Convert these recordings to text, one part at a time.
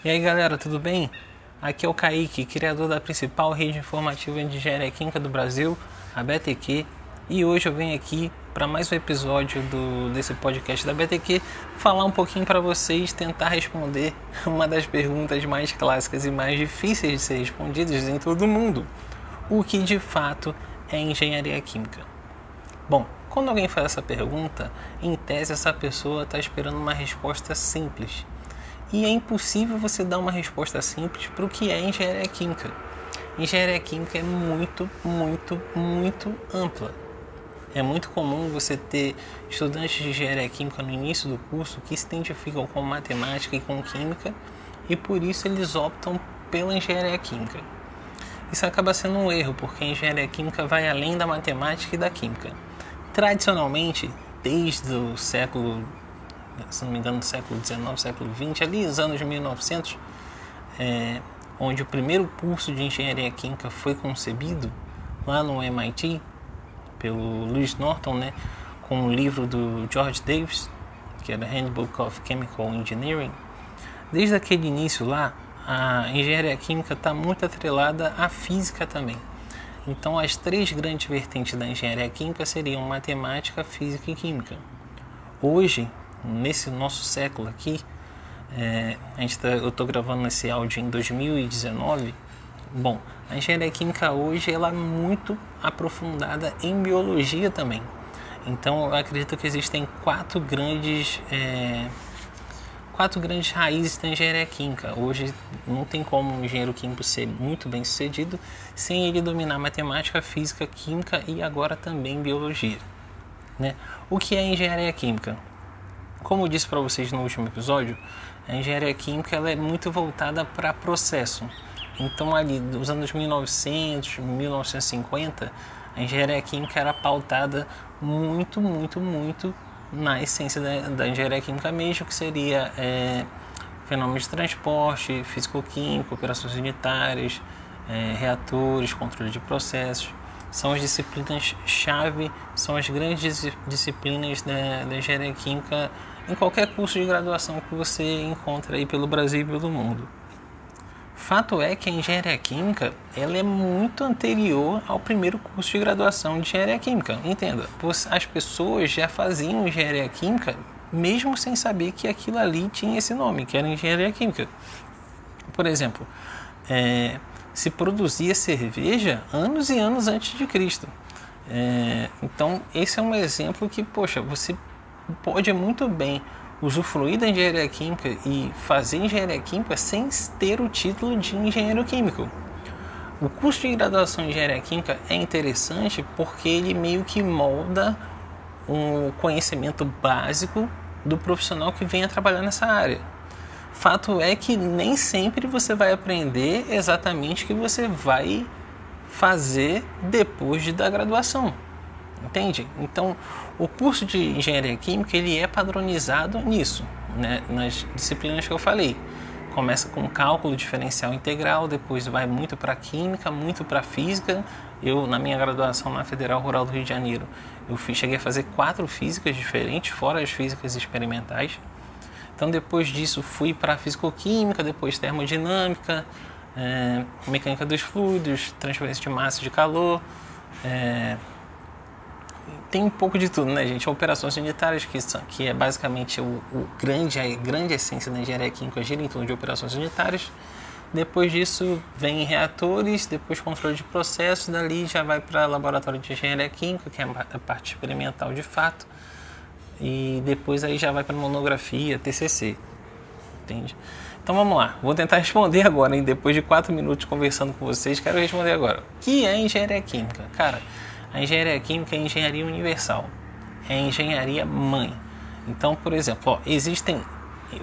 E aí galera, tudo bem? Aqui é o Kaique, criador da principal rede informativa de engenharia química do Brasil, a BTQ, e hoje eu venho aqui para mais um episódio desse podcast da BTQ falar um pouquinho para vocês, tentar responder uma das perguntas mais clássicas e mais difíceis de ser respondidas em todo o mundo: o que de fato é engenharia química? Bom, quando alguém faz essa pergunta, em tese essa pessoa está esperando uma resposta simples. E é impossível você dar uma resposta simples para o que é engenharia química. Engenharia química é muito ampla. É muito comum você ter estudantes de engenharia química no início do curso que se identificam com matemática e com química e por isso eles optam pela engenharia química. Isso acaba sendo um erro, porque a engenharia química vai além da matemática e da química. Tradicionalmente, desde o século, se não me engano, do século XIX, século XX, ali nos anos 1900, onde o primeiro curso de engenharia química foi concebido, lá no MIT, pelo Lewis Norton, né, com o livro do George Davis, que era Handbook of Chemical Engineering. Desde aquele início lá, a engenharia química está muito atrelada à física também. Então, as três grandes vertentes da engenharia química seriam matemática, física e química. Hoje, nesse nosso século aqui, eu estou gravando esse áudio em 2019. Bom, a engenharia química hoje ela é muito aprofundada em biologia também. Então, eu acredito que existem quatro grandes raízes da engenharia química. Hoje não tem como um engenheiro químico ser muito bem sucedido sem ele dominar matemática, física, química e agora também biologia, né? O que é engenharia química? Como eu disse para vocês no último episódio, a engenharia química ela é muito voltada para processo. Então ali dos anos 1900, 1950, a engenharia química era pautada muito na essência da engenharia química mesmo, que seria fenômenos de transporte, físico-químico, operações unitárias, reatores, controle de processos. São as disciplinas-chave, são as grandes disciplinas da engenharia química em qualquer curso de graduação que você encontra aí pelo Brasil e pelo mundo. Fato é que a engenharia química ela é muito anterior ao primeiro curso de graduação de engenharia química. Entenda, as pessoas já faziam engenharia química mesmo sem saber que aquilo ali tinha esse nome, que era engenharia química. Por exemplo, se produzia cerveja anos e anos antes de Cristo. Então, esse é um exemplo que, você pode muito bem usufruir da engenharia química e fazer engenharia química sem ter o título de engenheiro químico. O curso de graduação em engenharia química é interessante porque ele meio que molda um conhecimento básico do profissional que venha trabalhar nessa área. Fato é que nem sempre você vai aprender exatamente o que você vai fazer depois da graduação. Entende? Então, o curso de engenharia química ele é padronizado nisso, né? Nas disciplinas que eu falei. Começa com cálculo diferencial integral, depois vai muito para química, muito para física. Eu, na minha graduação na Federal Rural do Rio de Janeiro, cheguei a fazer 4 físicas diferentes, fora as físicas experimentais. Então, depois disso, fui para físico-química, depois termodinâmica, mecânica dos fluidos, transferência de massa e de calor. Tem um pouco de tudo, né, gente? Operações unitárias, que é basicamente a grande essência da engenharia química, gira em torno de operações unitárias. Depois disso, vem reatores, depois controle de processos, dali já vai para laboratório de engenharia química, que é a parte experimental de fato. E depois aí já vai para monografia, TCC, entende? Então vamos lá, vou tentar responder agora, hein? Depois de 4 minutos conversando com vocês, quero responder agora. O que é engenharia química? Cara, a engenharia química é engenharia universal, é engenharia mãe. Então, por exemplo, existem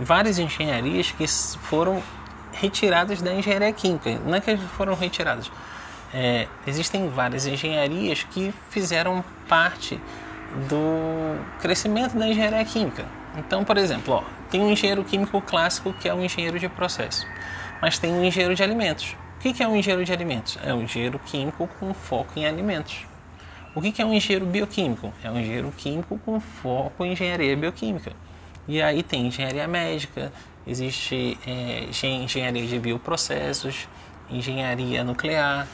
várias engenharias que foram retiradas da engenharia química. Não é que foram retiradas, existem várias engenharias que fizeram parte do crescimento da engenharia química. Então, por exemplo, tem um engenheiro químico clássico que é um engenheiro de processo, mas tem um engenheiro de alimentos. O que é um engenheiro de alimentos? É um engenheiro químico com foco em alimentos. O que é um engenheiro bioquímico? É um engenheiro químico com foco em engenharia bioquímica. E aí tem engenharia médica, existe engenharia de bioprocessos, engenharia nuclear.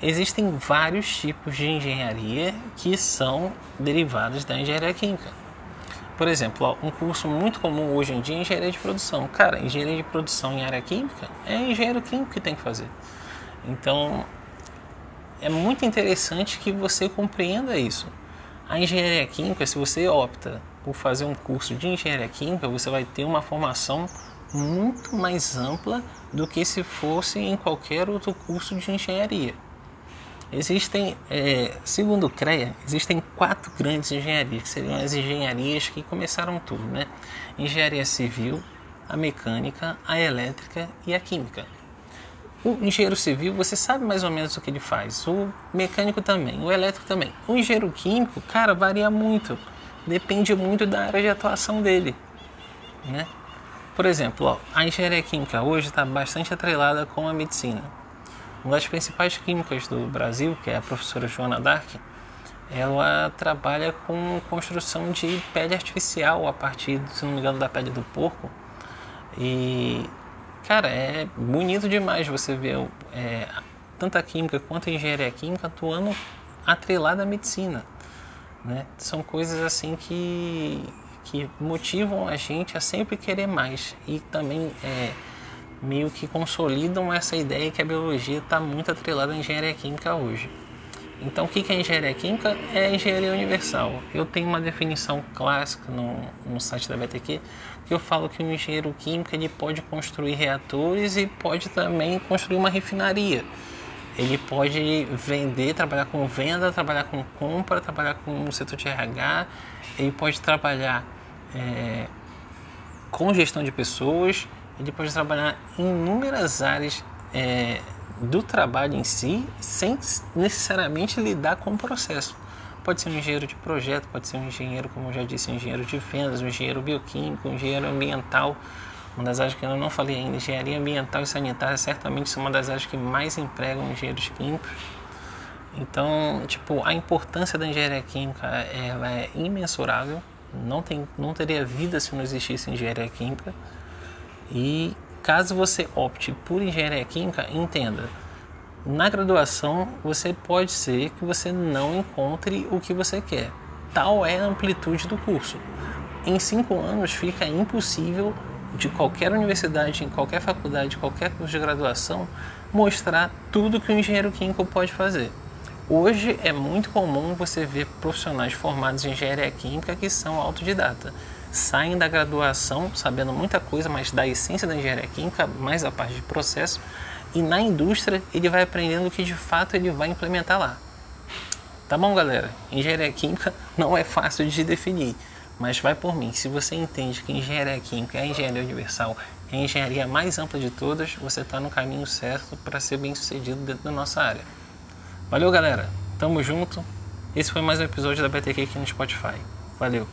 Existem vários tipos de engenharia que são derivados da engenharia química. Por exemplo, um curso muito comum hoje em dia é engenharia de produção. Cara, engenharia de produção em área química é engenheiro químico que tem que fazer. Então, é muito interessante que você compreenda isso. A engenharia química, se você opta por fazer um curso de engenharia química, você vai ter uma formação muito mais ampla do que se fosse em qualquer outro curso de engenharia. Existem, segundo o CREA, existem 4 grandes engenharias, que seriam as engenharias que começaram tudo, né? Engenharia civil, a mecânica, a elétrica e a química. O engenheiro civil, você sabe mais ou menos o que ele faz. O mecânico também, o elétrico também. O engenheiro químico, cara, varia muito. Depende muito da área de atuação dele, né? Por exemplo, a engenharia química hoje está bastante atrelada com a medicina. Uma das principais químicas do Brasil, que é a professora Joana Dark, ela trabalha com construção de pele artificial a partir, se não me engano, da pele do porco. E, cara, é bonito demais você ver tanto a química quanto a engenharia química atuando atrelada à medicina, né? São coisas assim que motivam a gente a sempre querer mais e também meio que consolidam essa ideia que a biologia está muito atrelada à engenharia química hoje. Então, o que é engenharia química? É a engenharia universal. Eu tenho uma definição clássica no site da BTQ, que eu falo que o engenheiro químico ele pode construir reatores e pode também construir uma refinaria. Ele pode vender, trabalhar com venda, trabalhar com compra, trabalhar com o setor de RH, ele pode trabalhar com gestão de pessoas, ele pode trabalhar em inúmeras áreas do trabalho em si, sem necessariamente lidar com o processo. Pode ser um engenheiro de projeto, pode ser um engenheiro, como eu já disse, um engenheiro de vendas, um engenheiro bioquímico, um engenheiro ambiental. Uma das áreas que eu não falei ainda, engenharia ambiental e sanitária, certamente são uma das áreas que mais empregam engenheiros químicos. Então, a importância da engenharia química ela é imensurável. Não teria vida se não existisse engenharia química. E caso você opte por engenharia química, entenda, na graduação você pode ser que você não encontre o que você quer. Tal é a amplitude do curso. Em 5 anos fica impossível de qualquer universidade, em qualquer faculdade, qualquer curso de graduação, mostrar tudo que um engenheiro químico pode fazer. Hoje é muito comum você ver profissionais formados em engenharia química que são autodidata. Saem da graduação sabendo muita coisa, mas da essência da engenharia química, mais a parte de processo, e na indústria ele vai aprendendo o que de fato ele vai implementar lá. Tá bom, galera? Engenharia química não é fácil de definir, mas vai por mim. Se você entende que engenharia química é a engenharia universal, é a engenharia mais ampla de todas, você está no caminho certo para ser bem sucedido dentro da nossa área. Valeu, galera. Tamo junto. Esse foi mais um episódio da BTQ aqui no Spotify. Valeu.